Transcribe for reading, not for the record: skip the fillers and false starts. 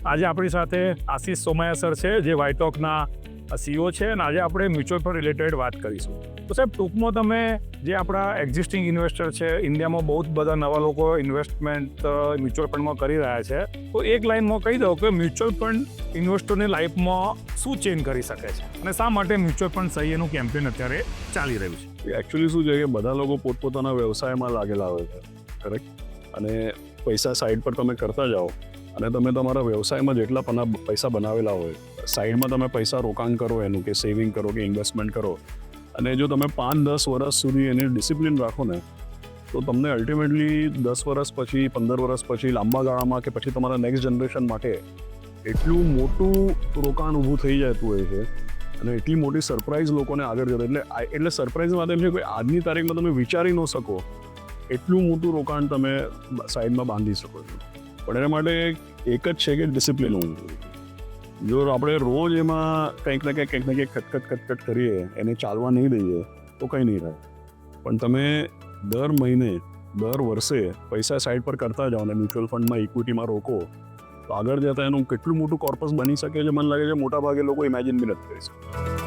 આજે આપણી સાથે આશીષ સોમૈયા સર છે, જે વાયટોકના સીઈઓ છે, અને આજે આપણે મ્યુચ્યુઅલ ફંડ રિલેટેડ વાત કરીશું. તો સાહેબ, ટૂંકમાં તમે જે આપણા એક્ઝિસ્ટિંગ ઇન્વેસ્ટર છે, ઇન્ડિયામાં બહુ જ બધા નવા લોકો ઇન્વેસ્ટમેન્ટ મ્યુચ્યુઅલ ફંડમાં કરી રહ્યા છે, તો એક લાઇનમાં કહી દો કે મ્યુચ્યુઅલ ફંડ ઇન્વેસ્ટરની લાઈફમાં શું ચેન્જ કરી શકે છે અને શા માટે મ્યુચ્યુઅલ ફંડ સહી એનું કેમ્પેન અત્યારે ચાલી રહ્યું છે? એકચ્યુઅલી શું છે કે બધા લોકો પોતપોતાના વ્યવસાયમાં લાગેલા હોય છે, કરેક્ટ. અને પૈસા સાઈડ પર તમે કરતા જાઓ અને તમે તમારા વ્યવસાયમાં જેટલા પૈસા બનાવેલા હોય, સાઈડમાં તમે પૈસા રોકાણ કરો, એનું કે સેવિંગ કરો કે ઇન્વેસ્ટમેન્ટ કરો, અને જો તમે 5-10 વર્ષ સુધી એને ડિસિપ્લિન રાખો ને, તો તમને અલ્ટિમેટલી 10 વર્ષ પછી, 15 વર્ષ પછી, લાંબા ગાળામાં કે પછી તમારા નેક્સ્ટ જનરેશન માટે એટલું મોટું રોકાણ ઊભું થઈ જતું હોય છે અને એટલી મોટી સરપ્રાઇઝ લોકોને આગળ જતા. એટલે સરપ્રાઇઝ માટે એમ છે કે આજની તારીખમાં તમે વિચારી ન શકો એટલું મોટું રોકાણ તમે સાઈડમાં બાંધી શકો છો. પણ એના માટે એક જ છે કે ડિસિપ્લિન હોવું જોઈએ. જો આપણે રોજ એમાં કંઈક ને કંઈક ખટખટ કરીએ, એને ચાલવા નહીં દઈએ, તો કંઈ નહીં થાય. પણ તમે દર મહિને, દર વર્ષે પૈસા સાઈડ પર કરતા જાઓ અને મ્યુચ્યુઅલ ફંડમાં, ઇક્વિટીમાં રોકો, તો આગળ જતાં એનું કેટલું મોટું કોર્પસ બની શકે છે, મને લાગે છે મોટા ભાગે લોકો ઇમેજિન બી નથી કરી શકતા.